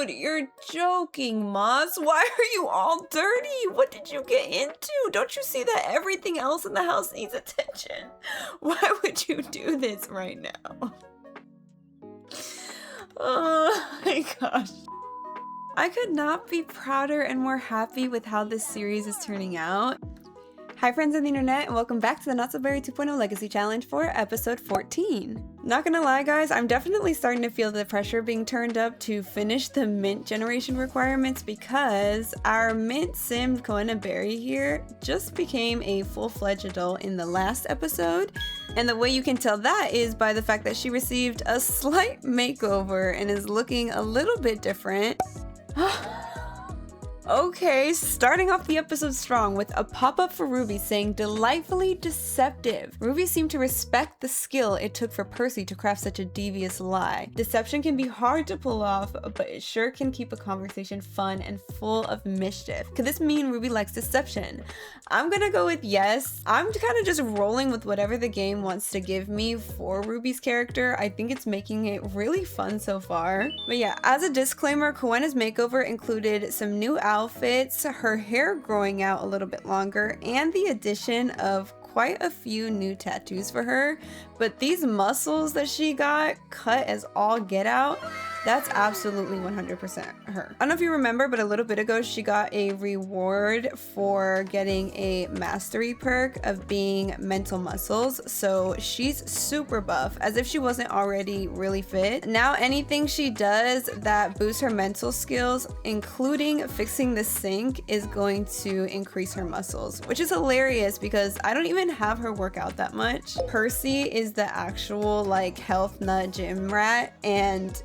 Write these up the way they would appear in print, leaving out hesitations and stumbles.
Dude, you're joking, Moss. Why are you all dirty? What did you get into? Don't you see that everything else in the house needs attention? Why would you do this right now? Oh my gosh. I could not be prouder and more happy with how this series is turning out. Hi friends on the internet, and welcome back to the Not So Berry 2.0 Legacy Challenge for episode 14. Not gonna lie guys, I'm definitely starting to feel the pressure being turned up to finish the mint generation requirements because our mint sim Koena Berry here just became a full-fledged adult in the last episode. And the way you can tell that is by the fact that she received a slight makeover and is looking a little bit different. Okay, starting off the episode strong with a pop-up for Ruby saying delightfully deceptive. Ruby seemed to respect the skill it took for Percy to craft such a devious lie. Deception can be hard to pull off, but it sure can keep a conversation fun and full of mischief. Could this mean Ruby likes deception? I'm gonna go with yes. I'm kind of just rolling with whatever the game wants to give me for Ruby's character. I think it's making it really fun so far. But yeah, as a disclaimer, Koena's makeover included some new outfits, her hair growing out a little bit longer, and the addition of quite a few new tattoos for her. But these muscles that she got cut as all get out, that's absolutely 100% her. I don't know if you remember, but a little bit ago she got a reward for getting a mastery perk of being mental muscles, so she's super buff, as if she wasn't already really fit. Now anything she does that boosts her mental skills, including fixing the sink, is going to increase her muscles, which is hilarious because I don't even have her work out that much. Percy is the actual like health nut gym rat, and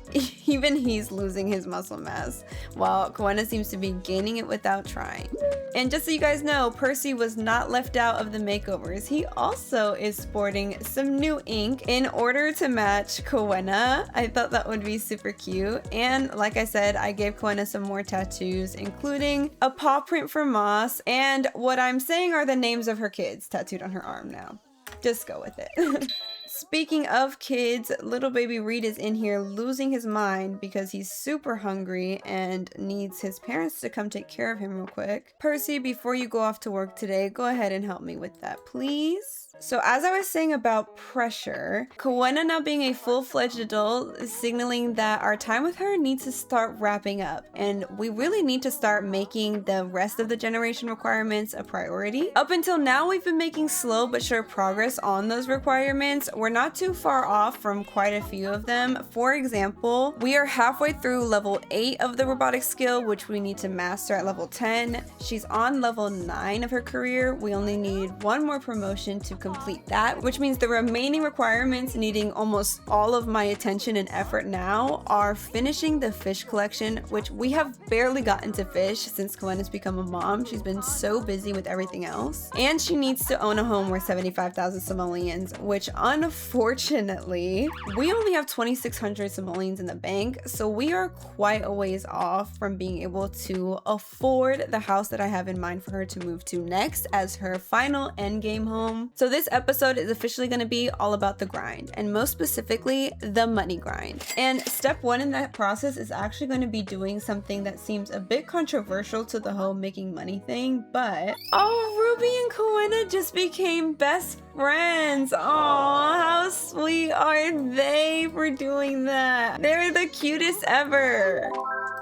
even he's losing his muscle mass, while Koena seems to be gaining it without trying. And just so you guys know, Percy was not left out of the makeovers. He also is sporting some new ink in order to match Koena. I thought that would be super cute. And like I said, I gave Koena some more tattoos, including a paw print for Moss, and what I'm saying are the names of her kids tattooed on her arm now. Just go with it. Speaking of kids, little baby Reed is in here losing his mind because he's super hungry and needs his parents to come take care of him real quick. Percy, before you go off to work today, go ahead and help me with that, please. So as I was saying about pressure, Koena now being a full-fledged adult is signaling that our time with her needs to start wrapping up, and we really need to start making the rest of the generation requirements a priority. Up until now, we've been making slow but sure progress on those requirements. We're not too far off from quite a few of them. For example, we are halfway through level 8 of the robotics skill, which we need to master at level 10. She's on level 9 of her career. We only need one more promotion to complete that, which means the remaining requirements needing almost all of my attention and effort now are finishing the fish collection, which we have barely gotten to fish since Koena's become a mom. She's been so busy with everything else. And she needs to own a home worth 75,000 simoleons, which unfortunately, we only have 2,600 simoleons in the bank, so we are quite a ways off from being able to afford the house that I have in mind for her to move to next as her final endgame home. So this episode is officially going to be all about the grind, and most specifically the money grind. And step one in that process is actually going to be doing something that seems a bit controversial to the whole making money thing, but oh, Ruby and Koena just became best friends. Aw, how sweet are they for doing that? They're the cutest ever.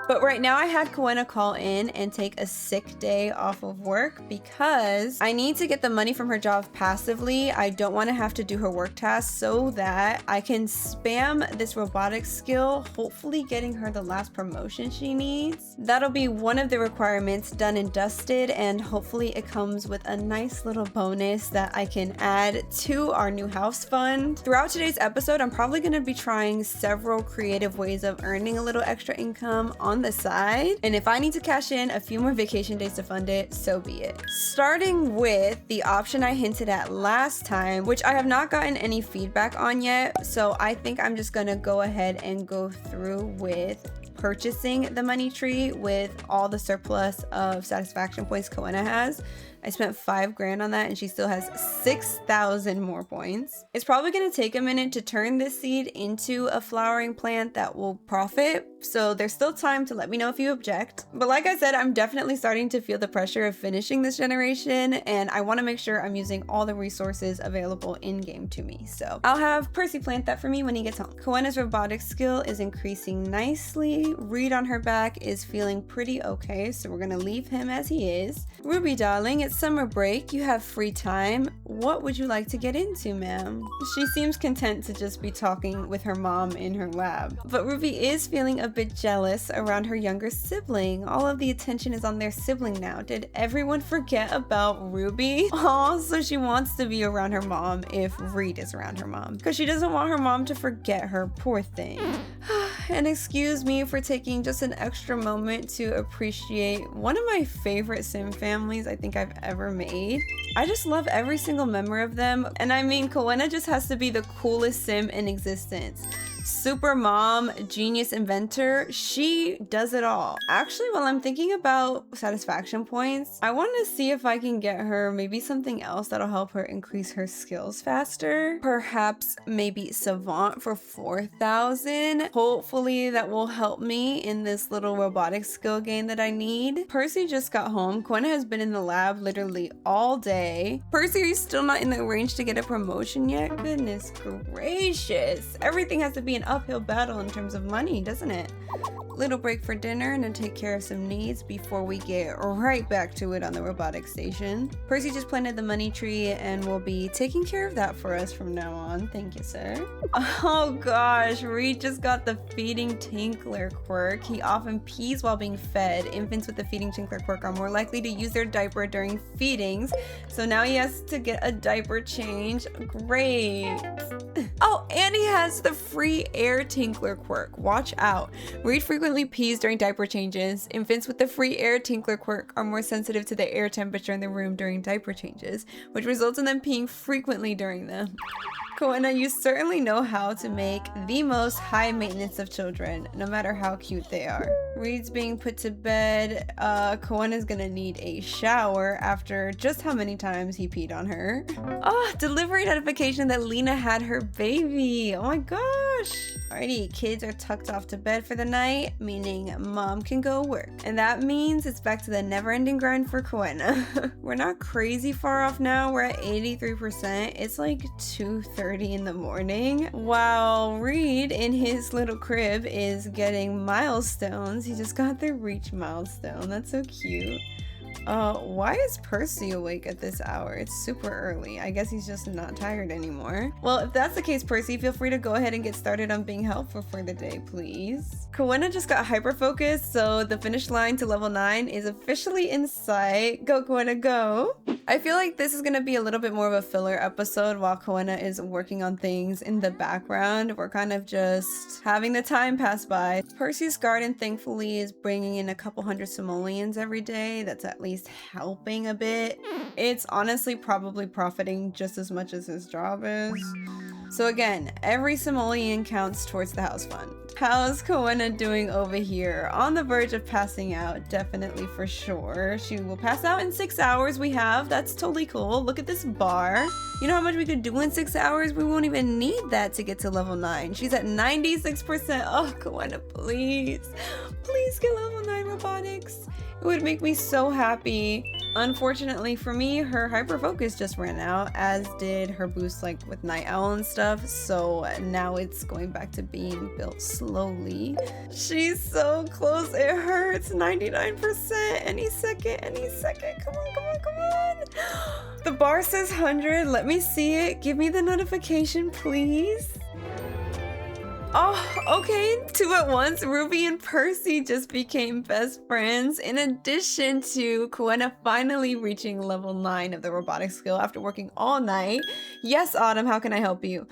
But right now I had Koena call in and take a sick day off of work because I need to get the money from her job passively. I don't want to have to do her work tasks so that I can spam this robotics skill, hopefully getting her the last promotion she needs. That'll be one of the requirements done and dusted, and hopefully it comes with a nice little bonus that I can add to our new house fund. Throughout today's episode, I'm probably going to be trying several creative ways of earning a little extra income on the side, and if I need to cash in a few more vacation days to fund it, so be it. Starting with the option I hinted at last time, which I have not gotten any feedback on yet, so I think I'm just gonna go ahead and go through with purchasing the money tree with all the surplus of satisfaction points Koena has. I spent 5 grand on that and she still has 6,000 more points. It's probably going to take a minute to turn this seed into a flowering plant that will profit, So there's still time to let me know if you object. But like I said, I'm definitely starting to feel the pressure of finishing this generation, and I want to make sure I'm using all the resources available in-game to me. So I'll have Percy plant that for me when he gets home. Koena's robotics skill is increasing nicely. Reed on her back is feeling pretty okay, so we're gonna leave him as he is. Ruby, darling, it's summer break. You have free time. What would you like to get into, ma'am? She seems content to just be talking with her mom in her lab. But Ruby is feeling a bit jealous around her younger sibling. All of the attention is on their sibling now. Did everyone forget about Ruby? Oh, so she wants to be around her mom if Reed is around her mom, because she doesn't want her mom to forget her, poor thing. And excuse me for taking just an extra moment to appreciate one of my favorite sim families I think I've ever made. I just love every single member of them, and I mean, Koena just has to be the coolest sim in existence. Super mom, genius inventor, she does it all. Actually, while I'm thinking about satisfaction points, I want to see if I can get her maybe something else that'll help her increase her skills faster. Perhaps maybe savant for 4,000. Hopefully that will help me in this little robotics skill gain that I need. Percy just got home. Koena has been in the lab literally all day. Percy, are you still not in the range to get a promotion yet? Goodness gracious. Everything has to be an uphill battle in terms of money, doesn't it? Little break for dinner and then take care of some needs before we get right back to it on the robotics station. Percy just planted the money tree and will be taking care of that for us from now on. Thank you, sir. Oh gosh, Reed just got the feeding tinkler quirk. He often pees while being fed. Infants with the feeding tinkler quirk are more likely to use their diaper during feedings, so now he has to get a diaper change. Great. Oh, and he has the free air tinkler quirk. Watch out. Reed frequently pees during diaper changes. Infants with the free air tinkler quirk are more sensitive to the air temperature in the room during diaper changes, which results in them peeing frequently during them. Koena, you certainly know how to make the most high maintenance of children, no matter how cute they are. Reed's being put to bed. Koena's gonna need a shower after just how many times he peed on her. Oh, delivery notification that Lena had her baby. Oh my gosh. Alrighty, kids are tucked off to bed for the night, meaning mom can go work. And that means it's back to the never-ending grind for Koena. We're not crazy far off now. We're at 83%. It's like 2:30 in the morning. While Reed in his little crib is getting milestones. He just got the reach milestone. That's so cute. Why is Percy awake at this hour? It's super early. I guess he's just not tired anymore. Well, if that's the case, Percy, feel free to go ahead and get started on being helpful for the day, please. Koena just got hyper-focused, so the finish line to level 9 is officially in sight. Go, Koena, go! I feel like this is gonna be a little bit more of a filler episode while Koena is working on things in the background. We're kind of just having the time pass by. Percy's garden, thankfully, is bringing in a couple hundred simoleons every day. That's at least helping a bit. It's honestly probably profiting just as much as his job is. So again, every simoleon counts towards the house fund. How's Koena doing over here? On the verge of passing out, definitely for sure. She will pass out in 6 hours. That's totally cool. Look at this bar. You know how much we could do in 6 hours? We won't even need that to get to level 9. She's at 96%. Oh, Koena, please. Please get level 9 robotics. It would make me so happy. Unfortunately for me, her hyper focus just ran out, as did her boost like with Night Owl and stuff, so now it's going back to being built slowly. She's so close, it hurts. 99%, any second, come on. The bar says 100, let me see it. Give me the notification, please. Oh, okay, 2 at once. Ruby and Percy just became best friends, in addition to Koena finally reaching level 9 of the robotics skill after working all night. Yes, Autumn, how can I help you?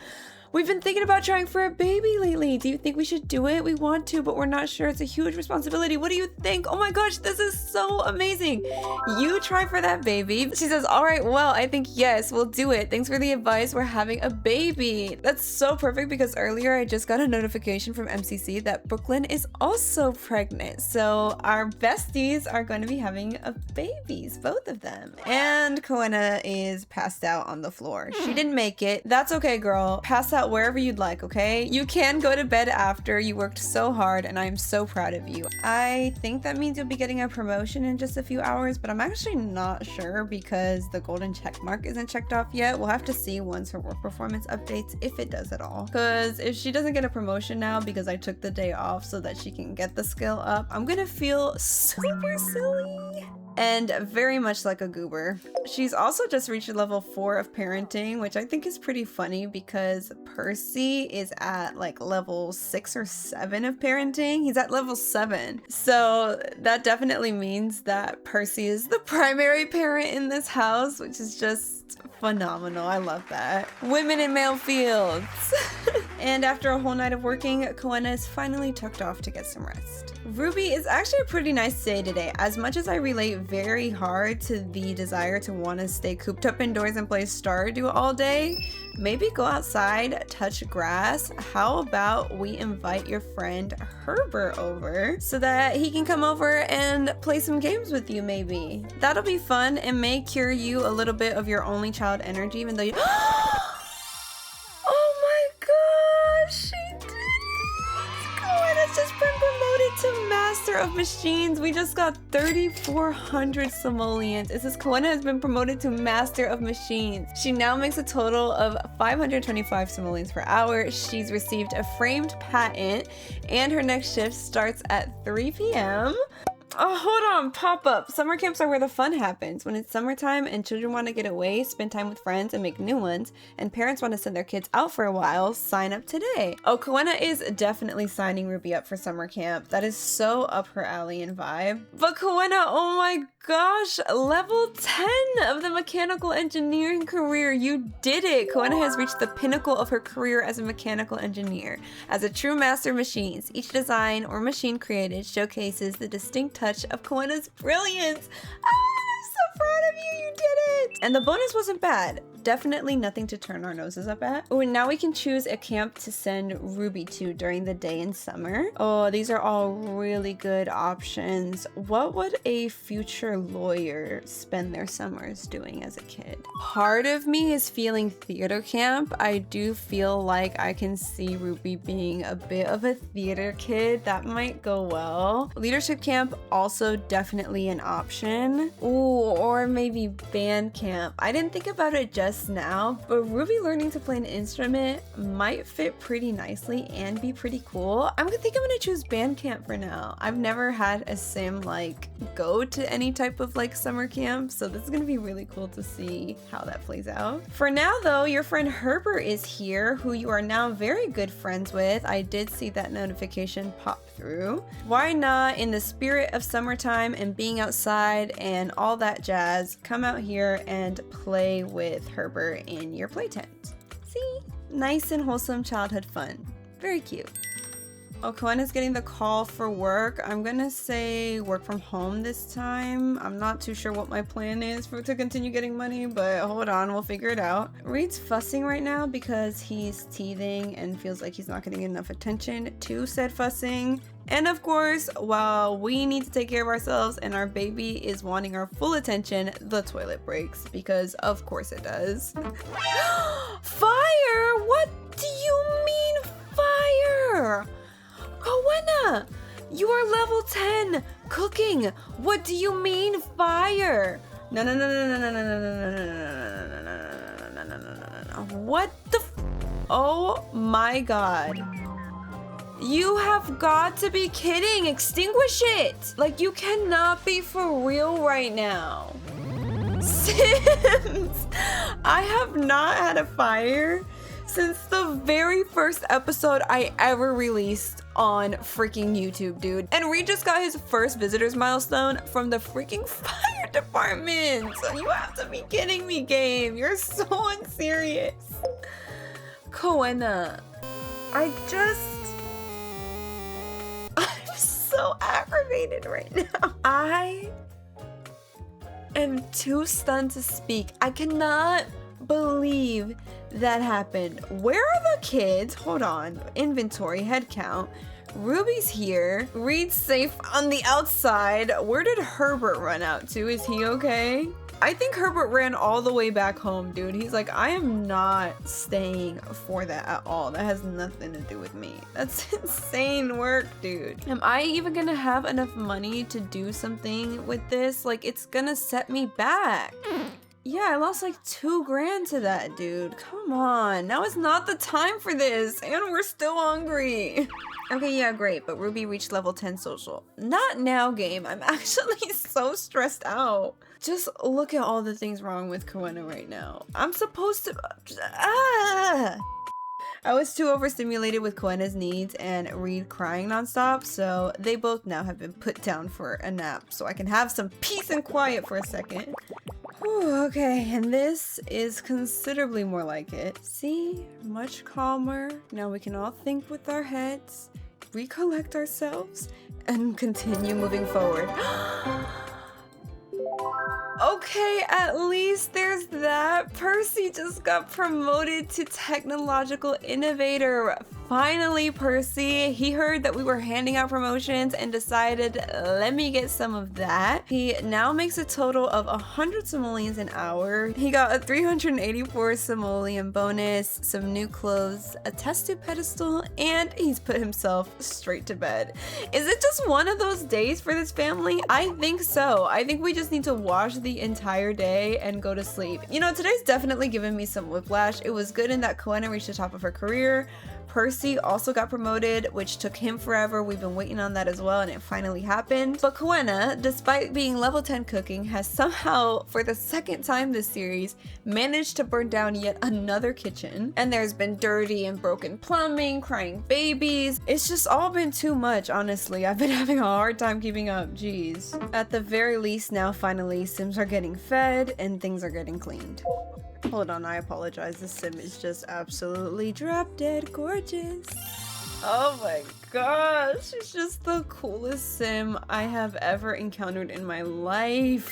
We've been thinking about trying for a baby lately. Do you think we should do it? We want to, but we're not sure. It's a huge responsibility. What do you think? Oh my gosh, this is so amazing. You try for that baby. She says, all right, well, I think yes, we'll do it. Thanks for the advice. We're having a baby. That's so perfect because earlier I just got a notification from MCC that Brooklyn is also pregnant. So our besties are going to be having babies, both of them. And Koena is passed out on the floor. She didn't make it. That's okay, girl. Pass out that wherever you'd like, okay? You can go to bed after. You worked so hard and I'm so proud of you. I think that means you'll be getting a promotion in just a few hours, but I'm actually not sure because the golden check mark isn't checked off yet. We'll have to see once her work performance updates, if it does at all. Because if she doesn't get a promotion now because I took the day off so that she can get the skill up, I'm gonna feel super silly and very much like a goober. She's also just reached level 4 of parenting, which I think is pretty funny because Percy is at like level 6 or 7 of parenting. He's at level 7. So that definitely means that Percy is the primary parent in this house, which is just phenomenal. I love that. Women in male fields. And after a whole night of working, Koena is finally tucked off to get some rest. Ruby is actually a pretty nice day today. As much as I relate very hard to the desire to want to stay cooped up indoors and play Stardew all day, maybe go outside, touch grass. How about we invite your friend Herbert over so that he can come over and play some games with you maybe? That'll be fun and may cure you a little bit of your only child energy, even though you... Oh my gosh, she did it! Koena's just been promoted to Master of Machines. We just got 3,400 simoleons. It says Koena has been promoted to Master of Machines. She now makes a total of 525 simoleons per hour. She's received a framed patent and her next shift starts at 3 p.m. Oh, hold on, pop-up. Summer camps are where the fun happens. When it's summertime and children want to get away, spend time with friends, and make new ones, and parents want to send their kids out for a while, sign up today. Oh, Koena is definitely signing Ruby up for summer camp. That is so up her alley and vibe. But Koena, oh my gosh, level 10 of the mechanical engineering career. You did it. Koena has reached the pinnacle of her career as a mechanical engineer. As a true master of machines, each design or machine created showcases the distinct touch of Koena's brilliance. I'm so proud of you, you did it! And the bonus wasn't bad. Definitely nothing to turn our noses up at. Oh, and now we can choose a camp to send Ruby to during the day in summer. Oh, these are all really good options. What would a future lawyer spend their summers doing as a kid? Part of me is feeling theater camp. I do feel like I can see Ruby being a bit of a theater kid. That might go well. Leadership camp, also definitely an option. Ooh, or maybe band camp. I didn't think about it just now, but Ruby learning to play an instrument might fit pretty nicely and be pretty cool. I think I'm gonna choose band camp for now. I've never had a sim like go to any type of like summer camp, so this is gonna be really cool to see how that plays out. For now though, your friend Herbert is here, who you are now very good friends with. I did see that notification pop through. Why not, in the spirit of summertime and being outside and all that jazz, come out here and play with Herbert in your play tent. See? Nice and wholesome childhood fun. Very cute. Oh, Koena's getting the call for work. I'm gonna say work from home this time. I'm not too sure what my plan is to continue getting money, but hold on, we'll figure it out. Reed's fussing right now because he's teething and feels like he's not getting enough attention to said fussing. And of course, while we need to take care of ourselves and our baby is wanting our full attention, the toilet breaks, because of course it does. Fire? What do you mean fire? Koena, you are level 10, cooking. What do you mean fire? No. What the oh my god. You have got to be kidding. Extinguish it. Like, you cannot be for real right now. Sims, I have not had a fire since the very first episode I ever released on freaking YouTube, dude. And Reed just got his first visitor's milestone from the freaking fire department. So you have to be kidding me, game. You're so unserious. Koena, I'm so aggravated right now. I am too stunned to speak. I cannot believe that happened. Where are the kids? Hold on. Inventory, head count. Ruby's here. Reed's safe on the outside. Where did Herbert run out to? Is he okay? I think Herbert ran all the way back home, dude. He's like, I am not staying for that at all. That has nothing to do with me. That's insane work, dude. Am I even gonna have enough money to do something with this? Like, it's gonna set me back. Yeah, I lost like 2 grand to that, dude. Come on. Now is not the time for this. And we're still hungry. Okay, yeah, great. But Ruby reached level 10 social. Not now, game. I'm actually so stressed out. Just look at all the things wrong with Koena right now. I'm supposed to... I was too overstimulated with Koena's needs and Reed crying nonstop, so they both now have been put down for a nap so I can have some peace and quiet for a second. Whew, okay, and this is considerably more like it. See? Much calmer. Now we can all think with our heads, recollect ourselves, and continue moving forward. Okay, at least there's that. Percy just got promoted to technological innovator. Finally, Percy. He heard that we were handing out promotions and decided, let me get some of that. He now makes a total of 100 simoleons an hour. He got a 384 simoleon bonus, some new clothes, a test tube pedestal, and he's put himself straight to bed. Is it just one of those days for this family? I think so. I think we just need to wash the entire day and go to sleep. You know, today's definitely given me some whiplash. It was good in that Koena reached the top of her career. Percy also got promoted, which took him forever. We've been waiting on that as well, and it finally happened. But Koena, despite being level 10 cooking, has somehow, for the second time this series, managed to burn down yet another kitchen. And there's been dirty and broken plumbing, crying babies. It's just all been too much, honestly. I've been having a hard time keeping up, jeez. At the very least, now finally, Sims are getting fed and things are getting cleaned. Hold on, I apologize. This sim is just absolutely drop dead gorgeous. Oh my gosh, she's just the coolest sim I have ever encountered in my life.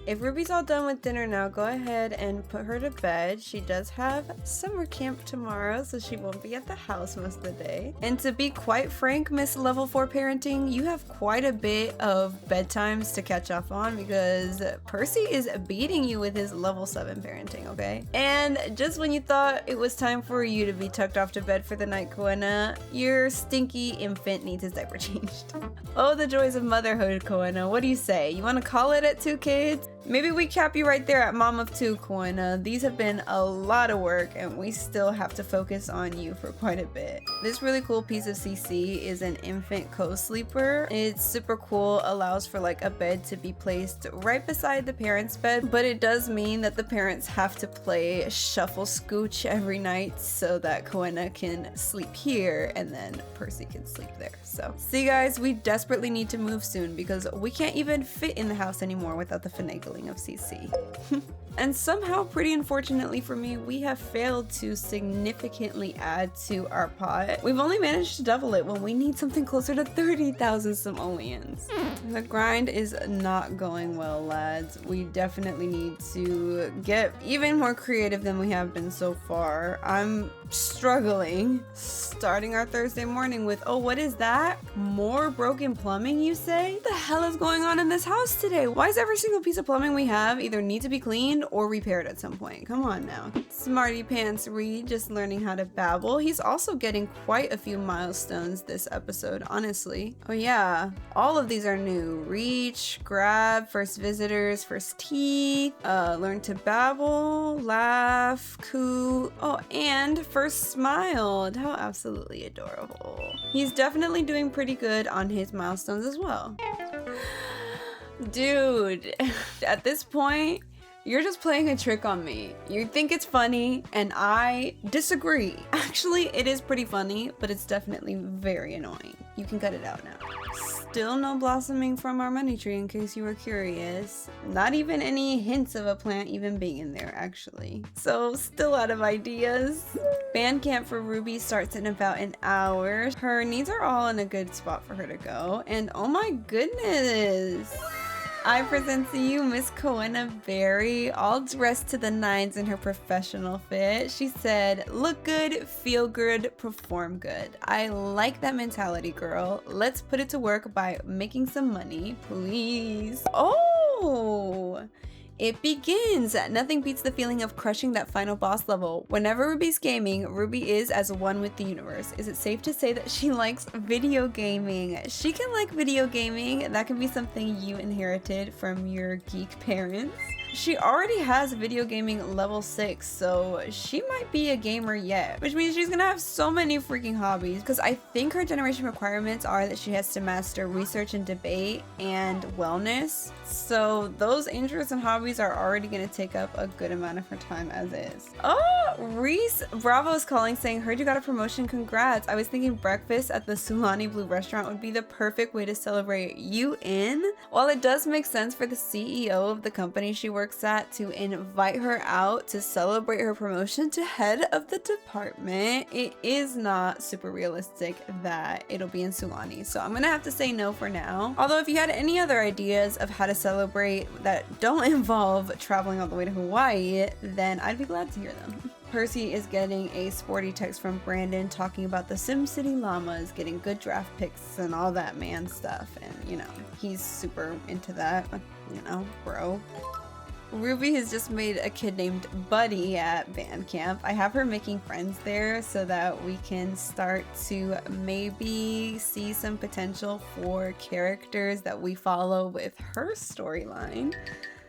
If Ruby's all done with dinner now, go ahead and put her to bed. She does have summer camp tomorrow, so she won't be at the house most of the day. And to be quite frank, Miss Level 4 Parenting, you have quite a bit of bedtimes to catch up on because Percy is beating you with his Level 7 Parenting, okay? And just when you thought it was time for you to be tucked off to bed for the night, Koena, your stinky infant needs his diaper changed. Oh, the joys of motherhood, Koena. What do you say? You want to call it at 2 kids? Maybe we cap you right there at mom of 2, Koena. These have been a lot of work and we still have to focus on you for quite a bit. This really cool piece of CC is an infant co-sleeper. It's super cool, allows for like a bed to be placed right beside the parents' bed, but it does mean that the parents have to play shuffle scooch every night so that Koena can sleep here and then Percy can sleep there. So see guys, we desperately need to move soon because we can't even fit in the house anymore without the finagling of CC. And somehow, pretty unfortunately for me, we have failed to significantly add to our pot. We've only managed to double it when we need something closer to 30,000 simoleons. The grind is not going well, lads. We definitely need to get even more creative than we have been so far. I'm struggling. Starting our Thursday morning with, oh, what is that? More broken plumbing, you say? What the hell is going on in this house today? Why is every single piece of plumbing we have either need to be cleaned or repaired at some point? Come on now. Smarty Pants Reed just learning how to babble. He's also getting quite a few milestones this episode, honestly. Oh yeah, all of these are new. Reach, grab, first visitors, first teeth, learn to babble, laugh, coo, oh, and first smiled. How absolutely adorable. He's definitely doing pretty good on his milestones as well. Dude, at this point, you're just playing a trick on me. You think it's funny, and I disagree. Actually, it is pretty funny, but it's definitely very annoying. You can cut it out now. Still no blossoming from our money tree in case you were curious. Not even any hints of a plant even being in there, actually. So, still out of ideas. Band camp for Ruby starts in about an hour. Her needs are all in a good spot for her to go. And oh my goodness! I present to you Miss Koena Berry, all dressed to the nines in her professional fit. She said, look good, feel good, perform good. I like that mentality, girl. Let's put it to work by making some money, please. Oh, it begins. Nothing beats the feeling of crushing that final boss level. Whenever Ruby's gaming, Ruby is as one with the universe. Is it safe to say that she likes video gaming? She can like video gaming. That can be something you inherited from your geek parents. She already has video gaming level 6, so she might be a gamer yet, which means she's gonna have so many freaking hobbies, because I think her generation requirements are that she has to master research and debate and wellness. So those interests and hobbies are already gonna take up a good amount of her time as is. Oh, Reese Bravo is calling saying, heard you got a promotion, congrats. I was thinking breakfast at the Sulani Blue restaurant would be the perfect way to celebrate you in. While it does make sense for the CEO of the company she works at to invite her out to celebrate her promotion to head of the department, it is not super realistic that it'll be in Sulani. So I'm gonna have to say no for now. Although if you had any other ideas of how to celebrate that don't involve traveling all the way to Hawaii, then I'd be glad to hear them. Percy is getting a sporty text from Brandon talking about the SimCity llamas getting good draft picks and all that man stuff, and you know, he's super into that, you know, bro. Ruby has just made a kid named Buddy at band camp. I have her making friends there so that we can start to maybe see some potential for characters that we follow with her storyline.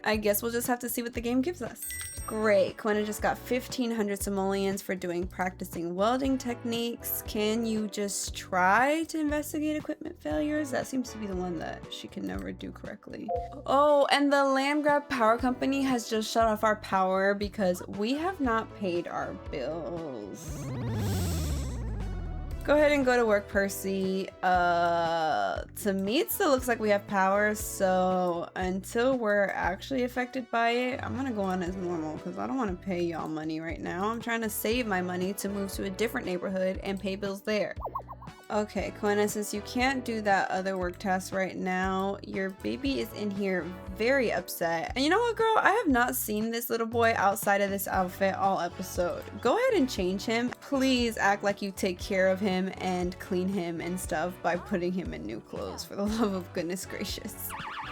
I guess we'll just have to see what the game gives us. Great, Koena just got 1,500 simoleons for practicing welding techniques. Can you just try to investigate equipment failures? That seems to be the one that she can never do correctly. Oh, and the land grab power company has just shut off our power because we have not paid our bills. Go ahead and go to work, Percy. To me, it still looks like we have power, so until we're actually affected by it, I'm gonna go on as normal because I don't want to pay y'all money right now. I'm trying to save my money to move to a different neighborhood and pay bills there. Okay, Koena, since you can't do that other work task right now, your baby is in here very upset. And you know what, girl? I have not seen this little boy outside of this outfit all episode. Go ahead and change him. Please act like you take care of him and clean him and stuff by putting him in new clothes, for the love of goodness gracious.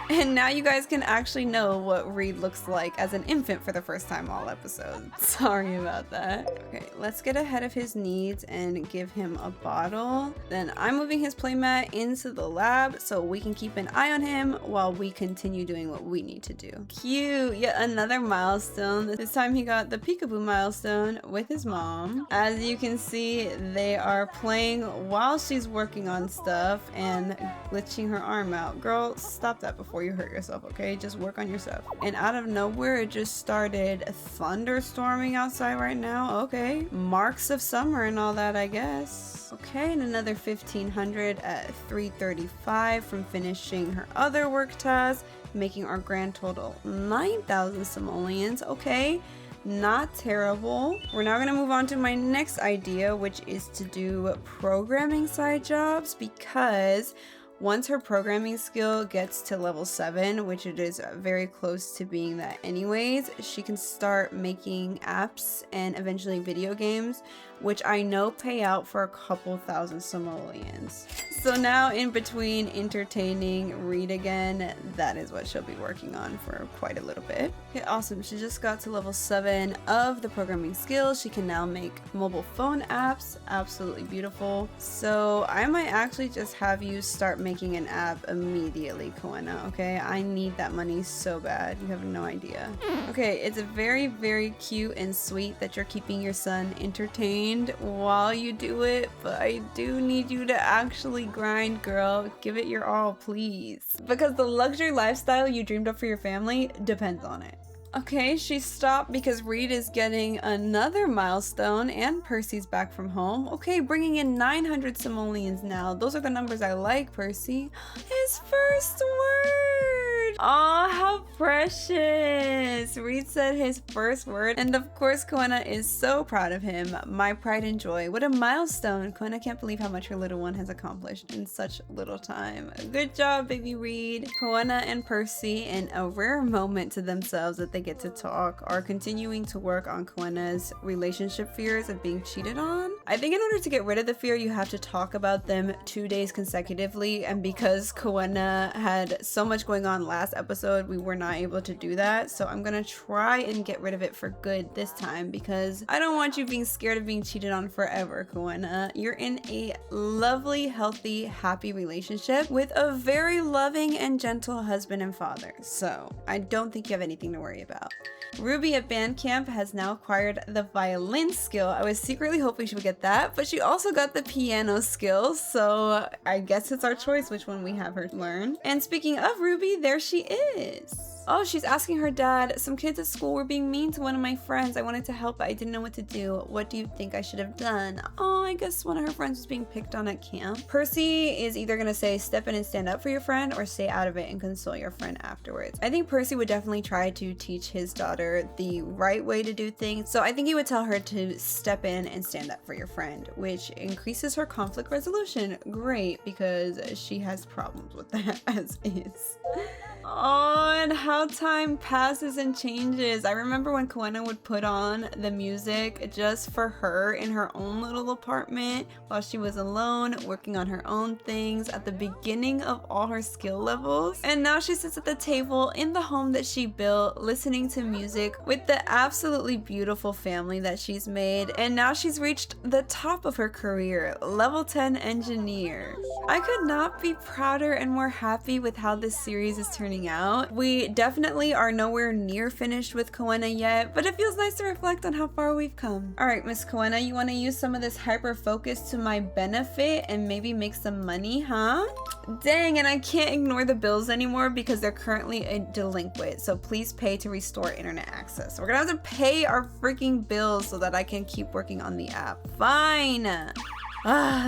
And now you guys can actually know what Reed looks like as an infant for the first time all episode. Sorry about that. Okay, let's get ahead of his needs and give him a bottle. Then I'm moving his playmat into the lab so we can keep an eye on him while we continue doing what we need to do. Cute, yet another milestone. This time he got the peekaboo milestone with his mom. As you can see, they are playing while she's working on stuff and glitching her arm out. Girl, stop that before you hurt yourself, okay? Just work on yourself. And out of nowhere, it just started thunderstorming outside right now. Okay, marks of summer and all that, I guess. Okay, and another 1,500 at 3:35 from finishing her other work task, making our grand total 9,000 simoleons. Okay, not terrible. We're now gonna move on to my next idea, which is to do programming side jobs, because once her programming skill gets to level 7, which it is very close to being that anyways, she can start making apps and eventually video games, which I know pay out for a couple thousand simoleons. So now in between entertaining Reed again, that is what she'll be working on for quite a little bit. Okay, awesome. She just got to level 7 of the programming skills. She can now make mobile phone apps. Absolutely beautiful. So I might actually just have you start making an app immediately, Koena, okay? I need that money so bad. You have no idea. Okay, it's very, very cute and sweet that you're keeping your son entertained while you do it, but I do need you to actually grind, girl. Give it your all, please. Because the luxury lifestyle you dreamed of for your family depends on it. Okay, she stopped because Reed is getting another milestone and Percy's back from home. Okay, bringing in 900 simoleons now. Those are the numbers I like, Percy. His first word! Oh, how precious! Reed said his first word, and of course Koena is so proud of him. My pride and joy. What a milestone! Koena can't believe how much her little one has accomplished in such little time. Good job, baby Reed. Koena and Percy, in a rare moment to themselves that they get to talk, are continuing to work on Koena's relationship fears of being cheated on. I think in order to get rid of the fear, you have to talk about them 2 days consecutively, and because Koena had so much going on last last episode we were not able to do that, so I'm gonna try and get rid of it for good this time because I don't want you being scared of being cheated on forever, Koena. You're in a lovely, healthy, happy relationship with a very loving and gentle husband and father, so I don't think you have anything to worry about. Ruby at band camp has now acquired the violin skill. I was secretly hoping she would get that, but she also got the piano skill, so I guess it's our choice which one we have her learn. And speaking of Ruby, there she is. Oh, she's asking her dad, some kids at school were being mean to one of my friends. I wanted to help, but I didn't know what to do. What do you think I should have done? Oh, I guess one of her friends was being picked on at camp. Percy is either gonna say step in and stand up for your friend or stay out of it and console your friend afterwards. I think Percy would definitely try to teach his daughter the right way to do things. So I think he would tell her to step in and stand up for your friend, which increases her conflict resolution. Great, because she has problems with that as is. Oh, and how time passes and changes. I remember when Koena would put on the music just for her in her own little apartment while she was alone, working on her own things at the beginning of all her skill levels. And now she sits at the table in the home that she built, listening to music with the absolutely beautiful family that she's made. And now she's reached the top of her career, level 10 engineer. I could not be prouder and more happy with how this series is turning out. We definitely are nowhere near finished with Koena yet, but it feels nice to reflect on how far we've come. Alright, Miss Koena, you want to use some of this hyper focus to my benefit and maybe make some money, huh? Dang, and I can't ignore the bills anymore because they're currently a delinquent, so please pay to restore internet access. We're gonna have to pay our freaking bills so that I can keep working on the app. Fine!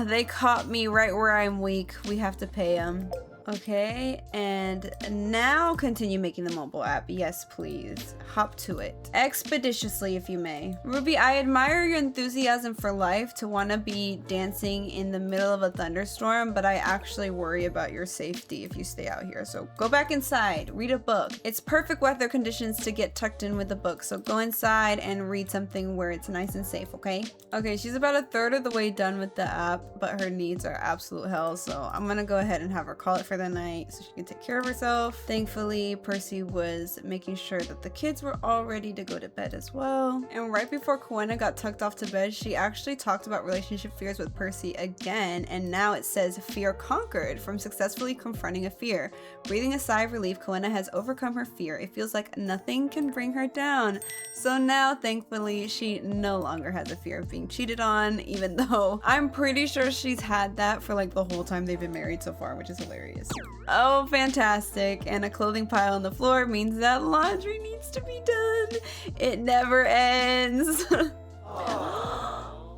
They caught me right where I'm weak. We have to pay them. Okay, and now continue making the mobile app. Yes, please. Hop to it. Expeditiously, if you may. Ruby, I admire your enthusiasm for life to want to be dancing in the middle of a thunderstorm, but I actually worry about your safety if you stay out here. So go back inside, read a book. It's perfect weather conditions to get tucked in with a book, so go inside and read something where it's nice and safe, okay? Okay, she's about a third of the way done with the app, but her needs are absolute hell, so I'm gonna go ahead and have her call it for the night so she can take care of herself. Thankfully, Percy was making sure that the kids were all ready to go to bed as well. And right before Koena got tucked off to bed, she actually talked about relationship fears with Percy again, and now it says fear conquered from successfully confronting a fear. Breathing a sigh of relief, Koena has overcome her fear. It feels like nothing can bring her down. So now, thankfully, she no longer has a fear of being cheated on, even though I'm pretty sure she's had that for like the whole time they've been married so far, which is hilarious. Oh, fantastic. And a clothing pile on the floor means that laundry needs to be done. It never ends.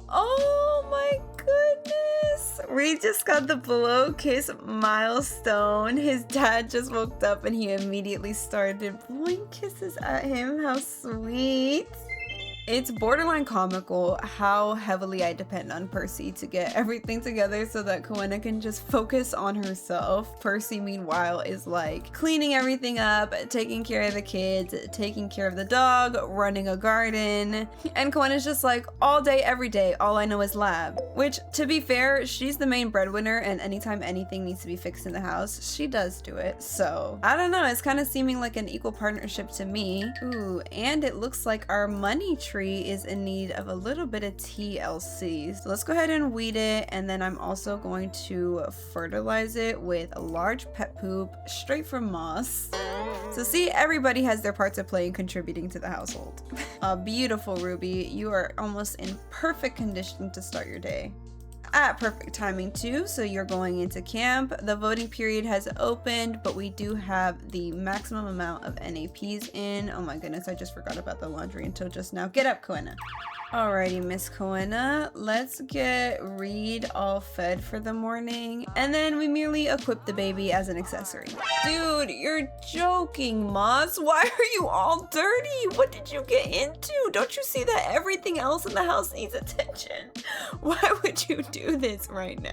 Oh my goodness. Reed just got the blow kiss milestone. His dad just woke up and he immediately started blowing kisses at him. How sweet. It's borderline comical how heavily I depend on Percy to get everything together so that Koena can just focus on herself. Percy, meanwhile, is like cleaning everything up, taking care of the kids, taking care of the dog, running a garden. And Koena's just like, all day, every day, all I know is lab. Which, to be fair, she's the main breadwinner, and anytime anything needs to be fixed in the house, she does do it. So, I don't know, it's kind of seeming like an equal partnership to me. Ooh, and it looks like our money tree is in need of a little bit of TLC. So let's go ahead and weed it, and then I'm also going to fertilize it with a large pet poop straight from Moss. So see, everybody has their part to play in contributing to the household. Beautiful, Ruby. You are almost in perfect condition to start your day. At perfect timing too, so you're going into camp. The voting period has opened, but we do have the maximum amount of NAPs in. Oh my goodness, I just forgot about the laundry until just now. Get up, Koena. Alrighty, Miss Koena, let's get Reed all fed for the morning, and then we merely equip the baby as an accessory. Dude, you're joking, Moss. Why are you all dirty? What did you get into? Don't you see that everything else in the house needs attention? Why would you do this right now?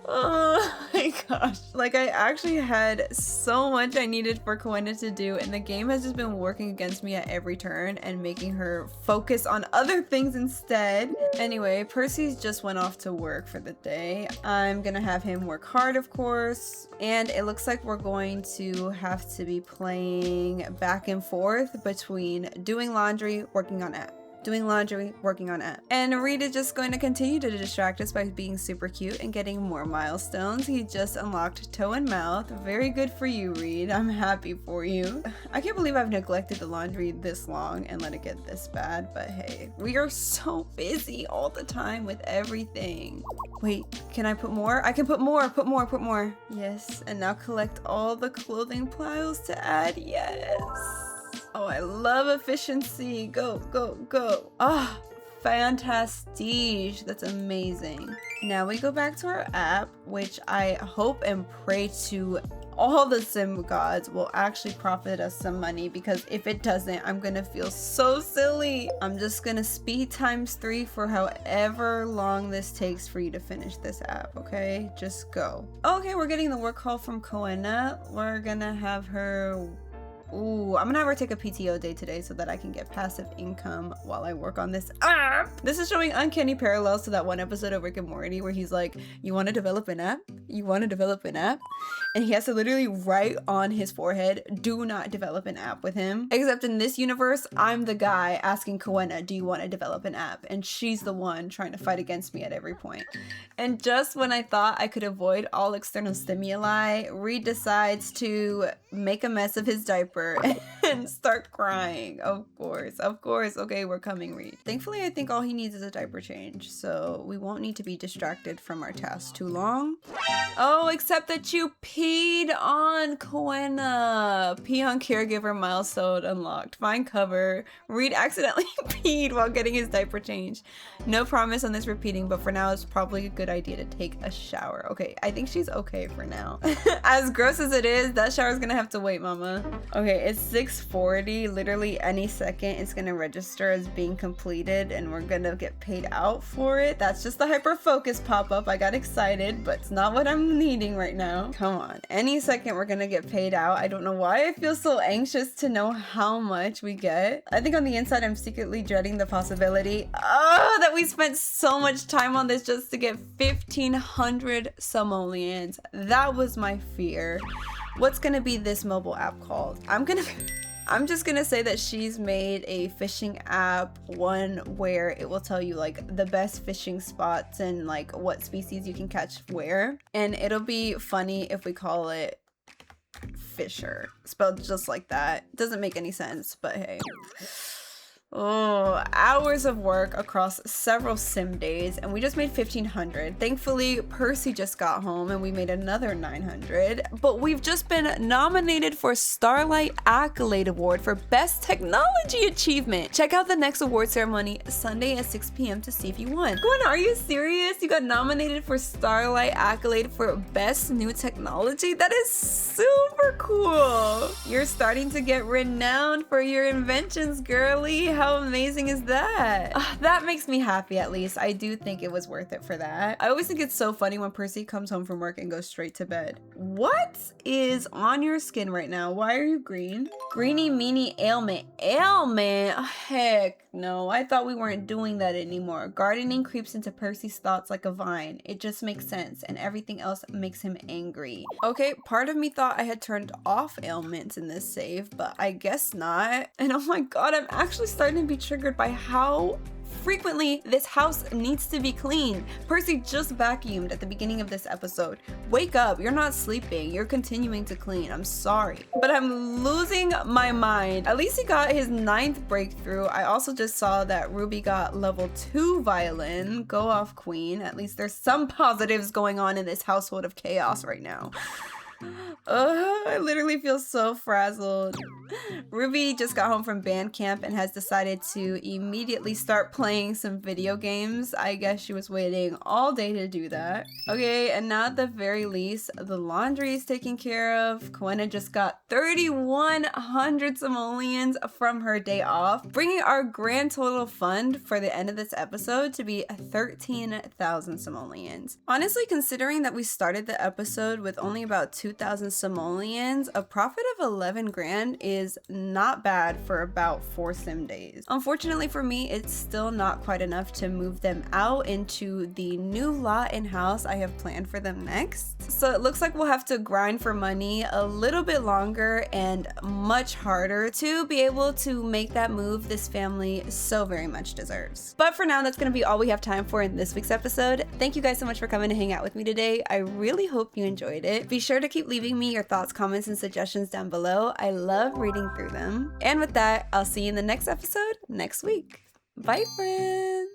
Oh my gosh. Like, I actually had so much I needed for Koena to do, and the game has just been working against me at every turn and making her focus on other things instead. Anyway, Percy's just went off to work for the day. I'm gonna have him work hard, of course, and it looks like we're going to have to be playing back and forth between doing laundry, working on app. Doing laundry, working on app. And Reed is just going to continue to distract us by being super cute and getting more milestones. He just unlocked toe and mouth. Very good for you, Reed. I'm happy for you. I can't believe I've neglected the laundry this long and let it get this bad, but hey, we are so busy all the time with everything. Wait, can I put more? I can put more, put more, put more. Yes, and now collect all the clothing piles to add. Yes. Oh, I love efficiency. Go, go, go. Ah, fantastic. That's amazing. Now we go back to our app, which I hope and pray to all the sim gods will actually profit us some money, because if it doesn't, I'm gonna feel so silly. I'm just gonna speed ×3 for however long this takes for you to finish this app, okay? Just go. Okay, we're getting the work call from Koena. We're gonna have her... Ooh, I'm gonna have her take a PTO day today so that I can get passive income while I work on this app. This is showing uncanny parallels to that one episode of Rick and Morty where he's like, you want to develop an app? You want to develop an app? And he has to literally write on his forehead, do not develop an app with him. Except in this universe, I'm the guy asking Koena, do you want to develop an app? And she's the one trying to fight against me at every point. And just when I thought I could avoid all external stimuli, Reed decides to make a mess of his diaper and start crying. Of course, of course. Okay, we're coming, Reed. Thankfully, I think all he needs is a diaper change, so we won't need to be distracted from our tasks too long. Oh, except that you peed on Koena. Pee on caregiver milestone unlocked. Find cover. Reed accidentally peed while getting his diaper changed. No promise on this repeating, but for now it's probably a good idea to take a shower. Okay, I think she's okay for now. As gross as it is, that shower's gonna have to wait, mama. Okay, it's 6:40. Literally any second it's gonna register as being completed and we're gonna get paid out for it. That's just the hyper focus pop-up. I got excited, but it's not what I'm needing right now. Come on, any second we're gonna get paid out. I don't know why I feel so anxious to know how much we get. I think on the inside I'm secretly dreading the possibility that we spent so much time on this just to get 1,500 simoleons. That was my fear. What's gonna be this mobile app called? I'm just gonna say that she's made a fishing app, one where it will tell you like the best fishing spots and like what species you can catch where. And it'll be funny if we call it Fisher, spelled just like that. Doesn't make any sense, but hey. Oh, hours of work across several sim days, and we just made 1,500. Thankfully, Percy just got home and we made another 900, but we've just been nominated for Starlight Accolade Award for Best Technology Achievement. Check out the next award ceremony Sunday at 6 p.m. to see if you won. Koena, are you serious? You got nominated for Starlight Accolade for Best New Technology? That is super cool. You're starting to get renowned for your inventions, girly. How amazing is that? That makes me happy, at least. I do think it was worth it for that. I always think it's so funny when Percy comes home from work and goes straight to bed. What is on your skin right now? Why are you green? Greeny meanie ailment. Ailment? Heck no. I thought we weren't doing that anymore. Gardening creeps into Percy's thoughts like a vine. It just makes sense, and everything else makes him angry. Okay, part of me thought I had turned off ailments in this save, but I guess not. And oh my god, I'm actually starting to be triggered by how frequently this house needs to be cleaned. Percy just vacuumed at the beginning of this episode. Wake up, you're not sleeping, you're continuing to clean. I'm sorry, but I'm losing my mind. At least he got his 9th breakthrough. I also just saw that Ruby got level 2 violin. Go off, queen. At least there's some positives going on in this household of chaos right now. I literally feel so frazzled. Ruby just got home from band camp and has decided to immediately start playing some video games. I guess she was waiting all day to do that. Okay, and now at the very least, the laundry is taken care of. Koena just got 3,100 simoleons from her day off, bringing our grand total fund for the end of this episode to be 13,000 simoleons. Honestly, considering that we started the episode with only about 2,000 simoleons, a profit of 11 grand is not bad for about 4 sim days. Unfortunately for me, it's still not quite enough to move them out into the new lot and house I have planned for them next. So it looks like we'll have to grind for money a little bit longer and much harder to be able to make that move this family so very much deserves. But for now, that's going to be all we have time for in this week's episode. Thank you guys so much for coming to hang out with me today. I really hope you enjoyed it. Be sure to keep leaving me your thoughts, comments, and suggestions down below. I love reading through them. And with that, I'll see you in the next episode next week. Bye, friends!